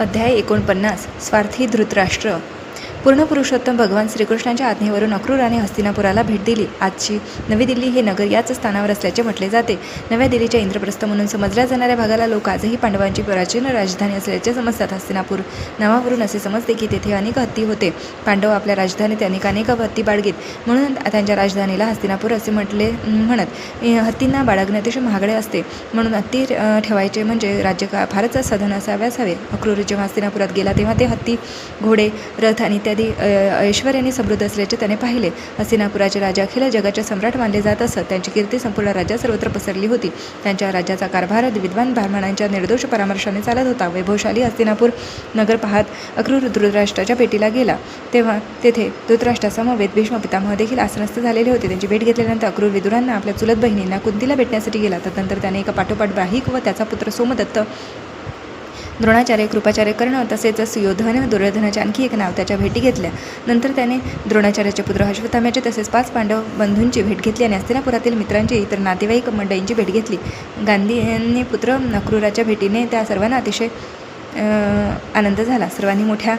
अध्याय 49 स्वार्थी धृतराष्ट्र. पूर्ण पुरुषोत्तम भगवान श्रीकृष्णांच्या आज्ञेवरून अक्रूराने हस्तिनापुराला भेट दिली. आजची नवी दिल्ली हे नगर याच स्थानावर असल्याचे म्हटले जाते. नव्या दिल्लीच्या इंद्रप्रस्थ म्हणून समजल्या जाणाऱ्या भागाला लोक आजही पांडवांची प्राचीन राजधानी असल्याचे समजतात. हस्तिनापूर नावावरून असे समजते की तेथे अनेक हत्ती होते. पांडव आपल्या राजधानीत अनेक हत्ती बाळगीत, म्हणून त्यांच्या राजधानीला हस्तिनापूर असे म्हणत. हत्तींना बाळगणे अतिशय महागडे असते, म्हणून हत्ती ठेवायचे म्हणजे राज्य फारच साधन असावे. अक्रूर जेव्हा हस्तिनापुरात गेला तेव्हा ते हत्ती, घोडे, रथ आणि इत्यादी ऐश्वर्याने समृद्ध असल्याचे त्याने पाहिले. हस्तिनापुराचे राजा अखिल जगाचे सम्राट मानले जात असत. त्यांची कीर्ती संपूर्ण राज्यात सर्वत्र पसरली होती. त्यांच्या राज्याचा कारभार विद्वान ब्राह्मणांच्या निर्दोष परामर्शाने चालत होता. वैभवशाली हस्तिनापूर नगर पाहत अक्रूर धृतराष्ट्राच्या भेटीला गेला. तेव्हा तेथे धृतराष्ट्रासमवेत भीष्म पितामह देखील आसनस्थ झालेले होते. त्यांची भेट घेतल्यानंतर अक्रूर विदुरांना आपल्या चुलत बहिणींना कुंतीला भेटण्यासाठी गेला. तदनंतर त्याने एका पाठोपाठ बाहिक व त्याचा पुत्र सोमदत्त, द्रोणाचार्य, कृपाचार्य, कर्ण तसेच सुयोधन, दुर्योधनाचे आणखी एक नाव त्याच्या भेटी घेतल्या. नंतर त्याने द्रोणाचार्याचे पुत्र अश्वत्थाम्याचे तसेच 5 पांडव बंधूंची भेट घेतली आणि हस्तिनापुरातील मित्रांची इतर नातेवाईक मंडळींची भेट घेतली. गांधींनी पुत्र अक्रूराच्या भेटीने त्या सर्वांना अतिशय आनंद झाला. सर्वांनी मोठ्या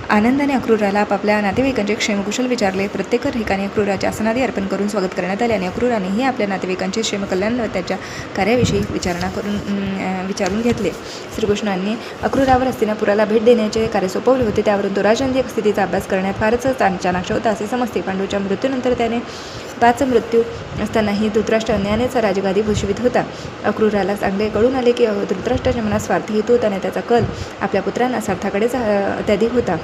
आनंदाने अक्रूराला आपापल्या नातेवाईकांचे क्षेमकुशल विचारले. प्रत्येक ठिकाणी अक्रूराच्या आसनादी अर्पण करून स्वागत करण्यात आले आणि अक्रूरानेही आपल्या नातेवाईकांचे क्षेमकल्याण व त्याच्या कार्याविषयी विचारून घेतले. श्रीकृष्णांनी अक्रूरावर हस्तिनापुराला भेट देण्याचे कार्य सोपवले होते. त्यावरून तो राजनैतिक स्थितीचा अभ्यास करण्यात फारच चाणाक्ष होता असे समजते. पांडूच्या मृत्यूनंतर त्याने 5 मृत्यू असतानाही धृतराष्ट्र अन्यायानेच राजगादी भूषवित होता. अक्रूराला चांगले कळून आले की धृतराष्ट्राच्या मनात स्वार्थी हेतू होता आणि त्याचा कल आपल्या पुत्रांना स्वार्थाकडेच अत्याधिक होता.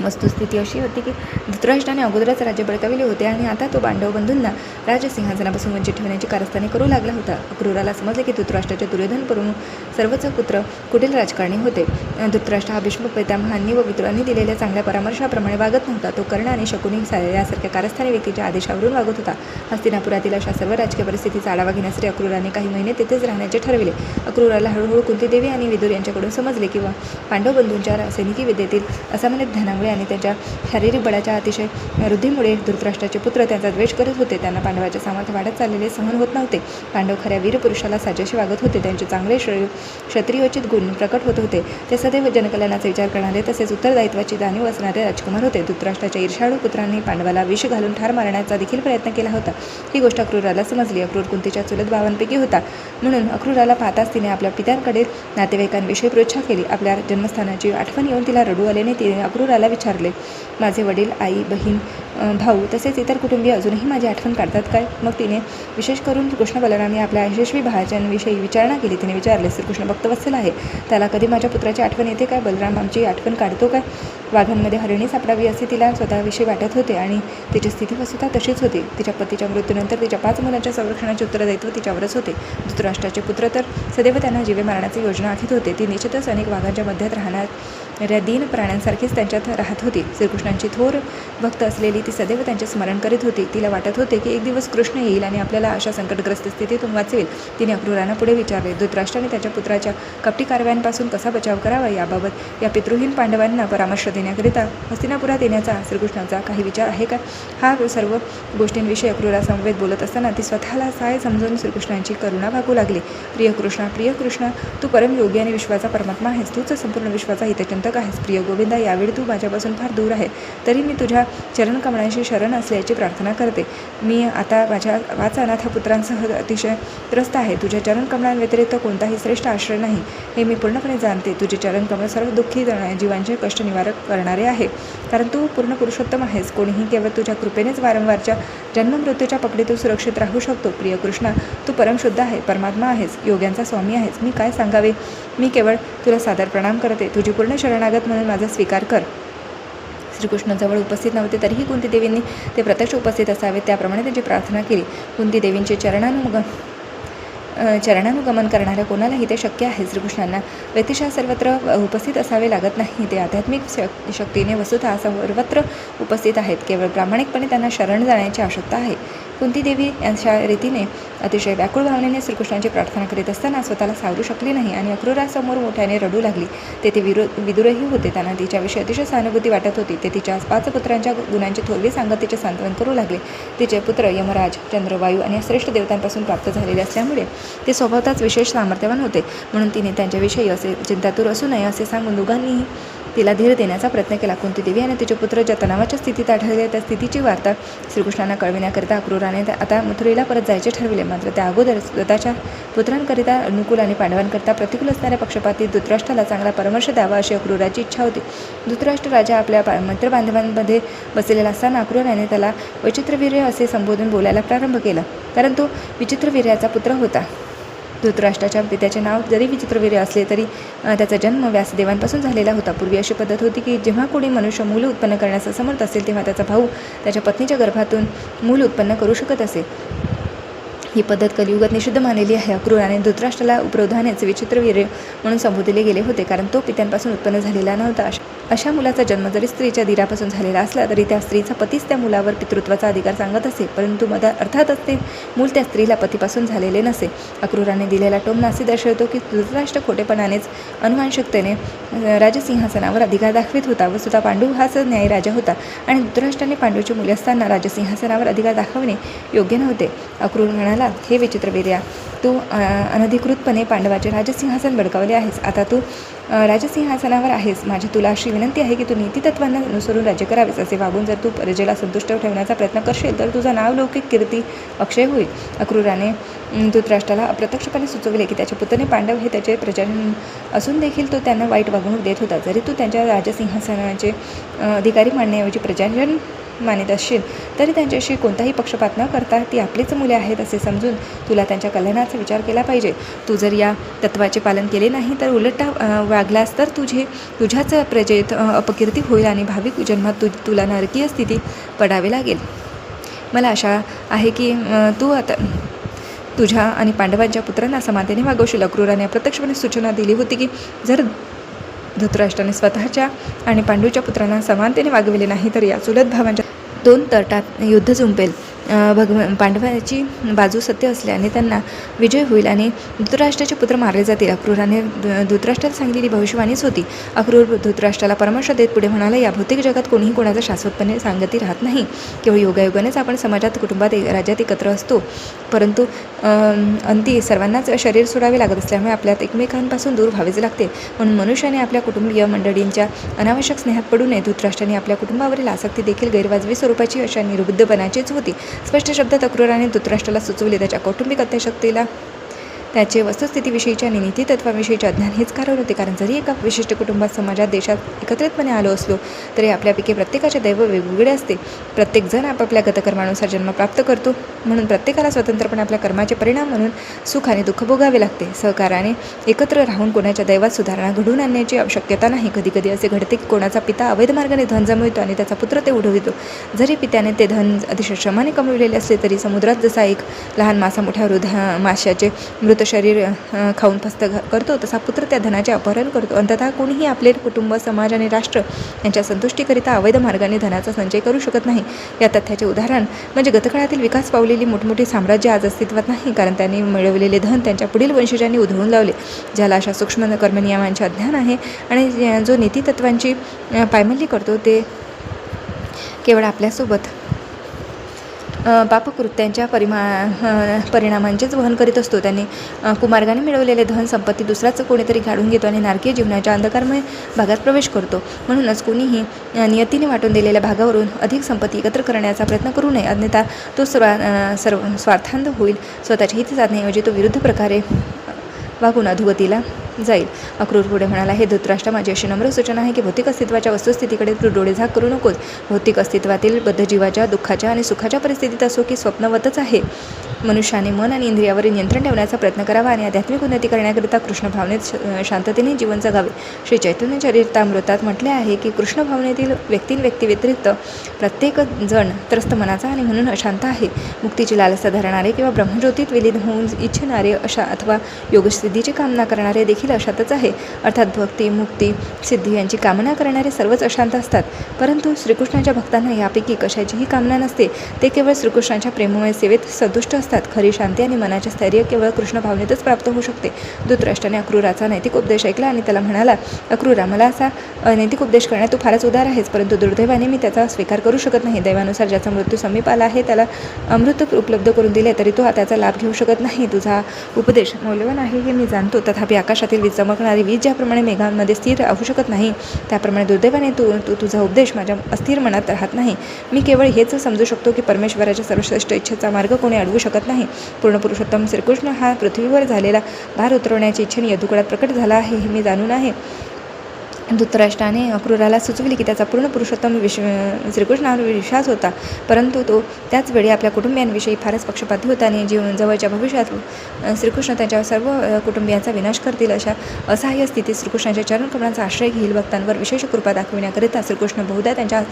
वस्तुस्थिती अशी होती की धृतराष्ट्राने अगोदरच राज्य बळकाविले होते आणि आता तो पांडव बंधूंना राजसिंहासनापासून वंचित ठेवण्याची कारस्थाने करू लागला होता. अक्रूराला समजले की धृतराष्ट्राचे दुर्योधन करून सर्वच पुत्र कुटील राजकारणी होते. धृतराष्ट्र हा भीष्म पितामहांनी व विदुरांनी दिलेल्या चांगल्या परामर्शाप्रमाणे वागत नव्हता. तो कर्ण आणि शकुनी यासारख्या कारस्थानी व्यक्तीच्या आदेशावरून वागत होता. हस्तिनापुरातील अशा सर्व राजकीय परिस्थितीचा आढावा घेण्यासाठी अक्रूराने काही महिने तेथेच राहण्याचे ठरविले. अक्रूराला हळूहळू कुंतीदेवी आणि विदुर यांच्याकडून समजले की पांडव बंधूंच्या सैनिकी विद्येतील असामान्य ज्ञानामुळे आणि त्यांच्या शारीरिक बळाच्या अतिशय वृद्धीमुळे धृतराष्ट्राचे पुत्र त्यांचा द्वेष करत होते. त्यांना पांडवाचे सामर्थ्य वाढत चाललेले सहन होत नव्हते. पांडव खऱ्या वीर पुरुषाला साजेशी वागत होते. त्यांचे चांगले क्षत्रियोचित गुण प्रकट होत होते. ते सदैव जनकल्याणाचा विचार करणारे तसेच उत्तरदायित्वाची जाणीव असणारे राजकुमार होते. धृतराष्ट्राच्या ईर्ष्याळू पुत्रांनी पांडवाला विष घालून ठार मारण्याचा देखील प्रयत्न केला होता. ही गोष्ट अक्रूराला समजली. अक्रूर कुंतीच्या चुलत भावांपैकी होता, म्हणून अक्रूराला पाहताच तिने आपल्या पित्यांकडे नातेवाईकांविषयी पृच्छा केली. आपल्या जन्मस्थानाची आठवण येऊन तिला रडू आल्याने तिने अक्रूराला विचारले, माझे वडील, आई, बहीण, भाऊ तसेच इतर कुटुंबीय अजूनही माझी आठवण काढतात काय? मग तिने विशेष करून कृष्ण बलराम आपल्या यशस्वी भावांविषयी विचारणा केली. तिने विचारले, श्रीकृष्ण भक्तवत्सल आहे, त्याला कधी माझ्या पुत्राची आठवण येते काय? बलराम आमची आठवण काढतो काय? वाघांमध्ये हरिणी सापडावी असे तिला स्वतःविषयी वाटत होते आणि तिची स्थिती वस्तुतः तशीच होती. तिच्या पतीच्या मृत्यूनंतर तिच्या 5 मुलांच्या संरक्षणाचे उत्तरदायित्व तिच्यावरच होते. धृतराष्ट्राचे पुत्र तर सदैव त्यांना जीवे मारण्याची योजना आखीत होते. ती निश्चितच अनेक वाघांच्या मध्यात राहणाऱ्या दीन प्राण्यांसारखीच त्यांच्यात राहत होती. श्रीकृष्णांची थोर भक्त असलेली ती सदैव त्यांचे स्मरण करीत होती. तिला वाटत होते की एक दिवस कृष्ण येईल आणि आपल्याला अशा संकटग्रस्त स्थितीतून वाचवेल. तिने अक्रूरांना पुढे विचारले, धृतराष्ट्राने त्याच्या पुत्राच्या कपटी कारवायांपासून कसा बचाव करावा याबाबत या पितृहीन पांडवांना परामर्श देण्याकरिता हस्तिनापुरात येण्याचा श्रीकृष्णाचा काही विचार आहे का? हा सर्व गोष्टींविषयी अक्रूरा समवेत बोलत असताना ती स्वतःला साय समजून श्रीकृष्णांची करुणा भागू लागली. प्रिय कृष्णा, तू परमयोगी आणि विश्वाचा परमात्मा आहेस. तूच संपूर्ण विश्वाचा हितचिंतक आहेस. प्रिय गोविंदा, यावेळी तू माझ्यापासून फार दूर आहे, तरी मी तुझ्या चरणकमळांशी शरण असल्याची प्रार्थना करते. मी आता माझ्या 5 अनाथ पुत्रांसह अतिशय त्रस्त आहे. तुझ्या चरणकमळांव्यतिरिक्त कोणताही श्रेष्ठ आश्रय नाही हे मी पूर्णपणे जाणते. तुझे चरणकमळ सर्व दुःखी जीवांचे कष्ट निवारक करणारे आहे, कारण तू पूर्ण पुरुषोत्तम आहेस. कोणीही केवळ तुझ्या कृपेनेच वारंवारच्या जन्ममृत्यूच्या पकडीतून सुरक्षित राहू शकतो. प्रिय कृष्णा, तू परमशुद्ध आहे, परमात्मा आहेस, योग्यांचा स्वामी आहेस. मी काय सांगावे? मी केवळ तुला सादर प्रणाम करते. तुझी पूर्ण शरणागत म्हणून माझा स्वीकार कर. श्रीकृष्ण जवळ उपस्थित नव्हते, तरीही कुंतीदेवींनी ते प्रत्यक्ष उपस्थित असावे त्याप्रमाणे त्यांची प्रार्थना केली. कुंतीदेवींचे चरणानुगमन करणाऱ्या कोणालाही ते शक्य आहे. श्रीकृष्णांना व्यतिशः सर्वत्र उपस्थित असावे लागत नाही. ते आध्यात्मिक शक्तीने वस्तुतः सर्वत्र उपस्थित आहेत. केवळ प्रामाणिकपणे त्यांना शरण जाण्याची आवश्यकता आहे. कुंती देवी अशा रीतीने अतिशय व्याकुळ भावनेने श्रीकृष्णांची प्रार्थना करीत असताना स्वतःला सावरू शकली नाही आणि अक्रूरासमोर मोठ्याने रडू लागली. तेथे विदुरही होते. त्यांना तिच्याविषयी अतिशय सहानुभूती वाटत होती. ते तिच्या 5 पुत्रांच्या गुणांची थोरवी सांगत तिचे सांत्वन करू लागले. तिचे पुत्र यमराज, चंद्र, वायू आणि श्रेष्ठ देवतांपासून प्राप्त झालेले असल्यामुळे ते स्वभावतःच विशेष सामर्थ्यवान होते. म्हणून तिने त्यांच्याविषयी असे चिंतातूर असू नये असे सांगून दोघांनीही तिला धीर देण्याचा प्रयत्न केला. कुंती देवी आणि तिचे पुत्र ज्या तणावाच्या स्थितीत आढळले त्या स्थितीची वार्ता श्रीकृष्णांना कळविण्याकरिता अक्रूराने आता मथुरेला परत जायचे ठरविले. मात्र त्या अगोदर स्वतःच्या पुत्रांकरिता अनुकूल आणि पांडवांकरिता प्रतिकूल असणाऱ्या पक्षपाती धृतराष्ट्राला चांगला परामर्श द्यावा अशी अक्रूराची इच्छा होती. धृतराष्ट्र राजा आपल्या मित्रबांधवांमध्ये बसलेला असताना अक्रूराने त्याला वैचित्रवीर्य असे संबोधून बोलायला प्रारंभ केला, कारण तो विचित्रवीर्याचा पुत्र होता. धृतराष्ट्राच्या पित्याचे नाव जरी विचित्रवीर्य असले तरी त्याचा जन्म व्यासदेवांपासून झालेला होता. पूर्वी अशी पद्धत होती की जेव्हा कोणी मनुष्य मूल उत्पन्न करण्यास असमर्थ असेल तेव्हा त्याचा भाऊ त्याच्या पत्नीच्या गर्भातून मूल उत्पन्न करू शकत असे. ही पद्धत कलियुगात निषिद्ध मानलेली आहे. अक्रूराने धृतराष्ट्राला उपरोधानेच विचित्रवीर्य म्हणून संबोधले गेले होते, कारण तो पित्यांपासून उत्पन्न झालेला नव्हता. अशा मुलाचा जन्म जरी स्त्रीच्या दिरापासून झालेला असला तरी त्या स्त्रीचा पतीच त्या मुलावर पितृत्वाचा अधिकार सांगत असे, परंतु अर्थातच ते मूल त्या स्त्रीला पतीपासून झालेले नसे. अक्रूराने दिलेला टोमणा असे दर्शवतो की धृतराष्ट्र खोटेपणानेच अनुवांशिकतेने राजसिंहासनावर अधिकार दाखवित होता. वस्तुतः पांडू हाच न्यायी राजा होता आणि धृतराष्ट्राने पांडूची मुले असताना राजसिंहासनावर अधिकार दाखवणे योग्य नव्हते. अक्रूर म्हणाला, हे विचित्रवीर्या, तू अनधिकृतपणे पांडवाचे राजसिंहासन बळकावले आहेस. आता तू राजसिंहासनावर आहेस. माझी तुला अशी विनंती आहे की तू नीतितत्वांना अनुसरून राज्य करावेस. असे वागून जर तू प्रजेला संतुष्ट ठेवण्याचा प्रयत्न करशील तर तुझा नावलौकिक कीर्ती अक्षय होईल. अक्रूराने धृतराष्ट्राला अप्रत्यक्षपणे सुचवले की त्याचे पुतणे पांडव हे त्याचे प्रजन असून देखील तो त्यांना वाईट वागणूक देत होता. जरी तू त्यांच्या राजसिंहासनाचे अधिकारी मानण्याऐवजी प्रजाजन मानित असशील तरी त्यांच्याशी कोणताही पक्षपात न करता ती आपलीच मुले आहेत असे समजून तुला त्यांच्या कल्याणाचा विचार केला पाहिजे. तू जर या तत्वाचे पालन केले नाही तर उलट वागलास तर तुझ्याच प्रजेत अपकीर्ती होईल आणि भाविक जन्मात तुला नरकीय स्थिती पडावे लागेल. मला आशा आहे की तू आता तुझ्या आणि पांडवांच्या पुत्रांना समानतेने वागवशील. अक्रूराने अप्रत्यक्षपणे सूचना दिली होती की जर धृतराष्ट्राने स्वतःच्या आणि पांडूच्या पुत्रांना समानतेने वागविले नाही तर या चुलत भावांच्या 2 तटात युद्ध जुंपेल. पांडवांची बाजू सत्य असल्याने त्यांना विजय होईल आणि धृतराष्ट्राचे पुत्र मारले जातील. अक्रूराने धृतराष्ट्राला सांगितलेली भविष्यवाणीच होती. अक्रूर धृतराष्ट्राला परामर्श देत पुढे म्हणाला, या भौतिक जगात कोणीही कोणाचा शाश्वतपणे सांगती राहत नाही. केवळ योगायोगानेच आपण समाजात, कुटुंबात, राज्यात एकत्र असतो, परंतु अंती सर्वांनाच शरीर सोडावे लागत असल्यामुळे आपल्यात एकमेकांपासून दूर व्हावेच लागते. म्हणून मनुष्याने आपल्या कुटुंबीय मंडळींच्या अनावश्यक स्नेहात पडू नये. धृतराष्ट्राने आपल्या कुटुंबावरील आसक्ती देखील गैरवाजवी स्वरूपाची अशा निर्बुद्धपणाचीच होती. स्पष्ट शब्दात अक्रूराने धृतराष्ट्राला सुचवले, त्याच्या कौटुंबिक अत्याशक्तीला त्याचे वस्तुस्थितीविषयीच्या आणि नीतितत्वाविषयीचे अज्ञान हेच कारण होते. कारण जरी एका विशिष्ट कुटुंबात, समाजात, देशात एकत्रितपणे आलो असलो तरी आपल्यापैकी प्रत्येकाचे दैव वेगवेगळे असते. प्रत्येकजण आपापल्या गतकर्मानुसार जन्म प्राप्त करतो. म्हणून प्रत्येकाला स्वतंत्रपणे आपल्या कर्माचे परिणाम म्हणून सुख आणि दुःख भोगावे लागते. सहकाराने एकत्र राहून कोणाच्या दैवात सुधारणा घडवून आणण्याची आवश्यकता नाही. कधीकधी असे घडते की कोणाचा पिता अवैध मार्गाने धन जमवितो आणि त्याचा पुत्र ते उडवितो. जरी पित्याने ते धन अतिशय श्रमाने कमविलेले असले तरी समुद्रात जसा एक लहान मासा मोठ्या माशाचे मृत शरीर खाऊन फस्त करतो तसा पुत्र त्या धनाचे अपहरण करतो. अंततः कोणीही आपले कुटुंब, समाज आणि राष्ट्र यांच्या संतुष्टीकरिता अवैध मार्गाने धनाचा संचय करू शकत नाही. या तथ्याचे उदाहरण म्हणजे गतकाळातील विकास पावलेली मोठमोठी साम्राज्य आज अस्तित्वात नाही, कारण त्यांनी मिळवलेले धन त्यांच्या पुढील वंशजांनी उधळून लावले. ज्याला अशा सूक्ष्म कर्मनियमांचे अज्ञान आहे आणि जो नीतितत्वांची पायमल्ली करतो ते केवळ आपल्यासोबत पापकृत्यांच्या परिणामांचेच वहन करीत असतो. त्यांनी कुमार्गाने मिळवलेले धन संपत्ती दुसराच कोणीतरी काढून घेतो आणि नारकीय जीवनाच्या अंधकारमय भागात प्रवेश करतो. म्हणूनच कोणीही नियतीने वाटून दिलेल्या भागावरून अधिक संपत्ती एकत्र करण्याचा प्रयत्न करू नये, अन्यथा तो स्वार्थांध होईल. स्वतःच्या हित साधण्याऐवजी तो विरुद्ध प्रकारे वागून अधोगतीला जाईल. अक्रूर पुढे म्हणाला, हे धृतराष्ट्र, माझी अशी नम्र सूचना आहे की भौतिक अस्तित्वाच्या वस्तुस्थितीकडे तू डोळेझाक करू नकोस. भौतिक अस्तित्वातील बद्धजीवाच्या दुःखाच्या आणि सुखाच्या परिस्थितीत असो की स्वप्नवतच आहे, मनुष्याने मन आणि इंद्रियावरील नियंत्रण ठेवण्याचा प्रयत्न करावा आणि आध्यात्मिक उन्नती करण्याकरिता कृष्ण भावनेत शांततेने जीवन जगावे. श्री चैतन्य चरितामृतात म्हटले आहे की कृष्ण भावनेतील व्यक्ती व्यतिरिक्त प्रत्येक जण त्रस्त मनाचा आणि म्हणून अशांत आहे. मुक्तीची लालसा धरणारे किंवा ब्रह्मज्योतीत विलीन होऊन इच्छिणारे अशा अथवा योगसिद्धीची कामना करणारे देखील अशांतच आहे. अर्थात भक्ती, मुक्ती, सिद्धी यांची कामना करणारे सर्वच अशांत असतात. परंतु श्रीकृष्णाच्या भक्तांना यापैकी कशाचीही कामना नसते. ते केवळ श्रीकृष्णाच्या प्रेममय सेवेत संतुष्ट असतात. खरी शांती आणि मनाचे स्थैर्य केवळ कृष्ण भावनेतच प्राप्त होऊ शकते. धृतराष्ट्राने अक्रूराचा नैतिक उपदेश ऐकला आणि त्याला म्हणाला, अक्रूरा, मला असा नैतिक उपदेश करण्यात तू फारच उदार आहेस, परंतु दुर्दैवाने मी त्याचा स्वीकार करू शकत नाही. दैवानुसार ज्याचा मृत्यू समीप आला आहे त्याला अमृत उपलब्ध करून दिले तरी तो त्याचा लाभ घेऊ शकत नाही. तुझा उपदेश मौल्यवान आहे हे मी जाणतो, तथापि आकाशातील वीज चमकणारी वीज ज्याप्रमाणे मेघांमध्ये स्थिर राहू शकत नाही, त्याप्रमाणे दुर्दैवाने तुझा उपदेश माझ्या अस्थिर मनात राहत नाही. मी केवळ हेच समजू शकतो की परमेश्वराच्या सर्वश्रेष्ठ इच्छेचा मार्ग कोणी अडवू शकत नाही. पूर्ण पुरुषोत्तम श्रीकृष्ण हा पृथ्वीवर झालेला भार उतरवण्याची इच्छेने यदुकुळात प्रकट झाला आहे हे मी जाणून आहे. धृतराष्ट्राने अक्रूराला सुचविले की त्याचा पूर्ण पुरुषोत्तम श्रीकृष्णावर विश्वास होता, परंतु तो त्याच वेळी आपल्या कुटुंबियांविषयी फारच पक्षपाती होता आणि जवळच्या भविष्यात श्रीकृष्ण त्यांच्या सर्व कुटुंबियांचा विनाश करतील अशा असहाय्य स्थितीत श्रीकृष्णाच्या चरणकमळांचा आश्रय घेईल. भक्तांवर विशेष कृपा दाखविण्याकरिता श्रीकृष्ण बहुधा त्यांच्या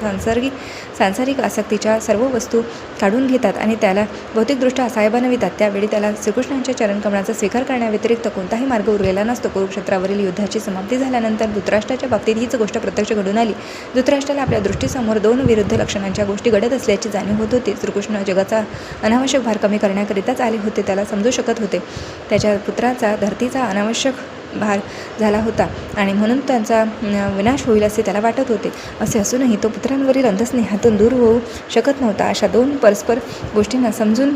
सांसारिक आसक्तीच्या सर्व वस्तू काढून घेतात आणि त्याला भौतिकदृष्ट्या असहाय्य बनवितात. त्यावेळी त्याला श्रीकृष्णांच्या चरणकमळाचा स्वीकार करण्याव्यतिरिक्त कोणताही मार्ग उरलेला नसतो. कुरुक्षेत्रावरील युद्धाची समाप्ती झाल्यानंतर धृतराष्ट्राच्या बाबतीत हीच गोष्ट प्रत्यक्ष घडून आली. धृतराष्ट्राला आपल्या दृष्टीसमोर दोन विरुद्ध लक्षणांच्या गोष्टी घडत असल्याची जाणीव होत होती. श्रीकृष्ण जगाचा अनावश्यक भार कमी करण्याकरिताच आले होते. त्याला समजू शकत होते त्याच्या पुत्राचा धरतीचा अनावश्यक भार झाला होता आणि म्हणून त्यांचा विनाश होईल असे त्याला वाटत होते. असे असूनही तो पुत्रांवरील अंधस्नेहातून दूर होऊ शकत नव्हता. अशा दोन परस्पर गोष्टींना समजून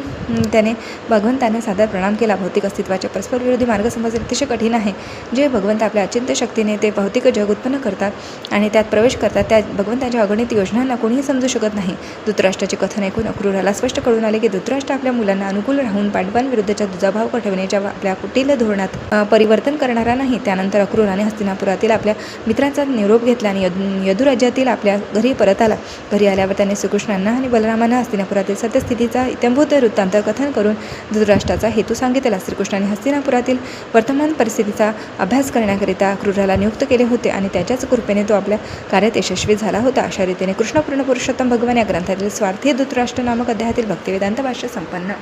त्याने भगवंतांना सादर प्रणाम केला. भौतिक अस्तित्वाचे परस्पर विरोधी मार्ग समजणे अतिशय कठीण आहे. जे भगवंत आपल्या अचिंत्य शक्तीने ते भौतिक जग उत्पन्न करतात आणि त्यात प्रवेश करतात, त्या भगवंताच्या अगणित योजनांना कोणीही समजू शकत नाही. धृतराष्ट्राचे कथन ऐकून अक्रूराला स्पष्ट कळून आले की धृतराष्ट्र आपल्या मुलांना अनुकूल राहून पांडवांविरुद्धच्या दुजाभाव ठेवण्याच्या आपल्या कुटील धोरणात परिवर्तन करणार नाही. त्यानंतर अक्रूराने हस्तिनापुरातील आपल्या मित्रांचा निरोप घेतला आणि यदुराज्यातील आपल्या घरी परत आला. घरी आल्यावर त्याने श्रीकृष्णांना आणि बलरामांना हस्तिनापुरातील सत्यस्थितीचा इत्थंभूत वृत्तांत कथन करून धृतराष्ट्राचा हेतू सांगितला. श्रीकृष्णाने हस्तिनापुरातील वर्तमान परिस्थितीचा अभ्यास करण्याकरिता अक्रूराला नियुक्त केले होते आणि त्याच्याच कृपेने तो आपल्या कार्यात यशस्वी झाला होता. अशा रीतीने कृष्ण पूर्ण पुरुषोत्तम भगवान या ग्रंथातील स्वार्थी धृतराष्ट्र नामक अध्यायातील भक्तिवेदांत भाष्य संपन्न.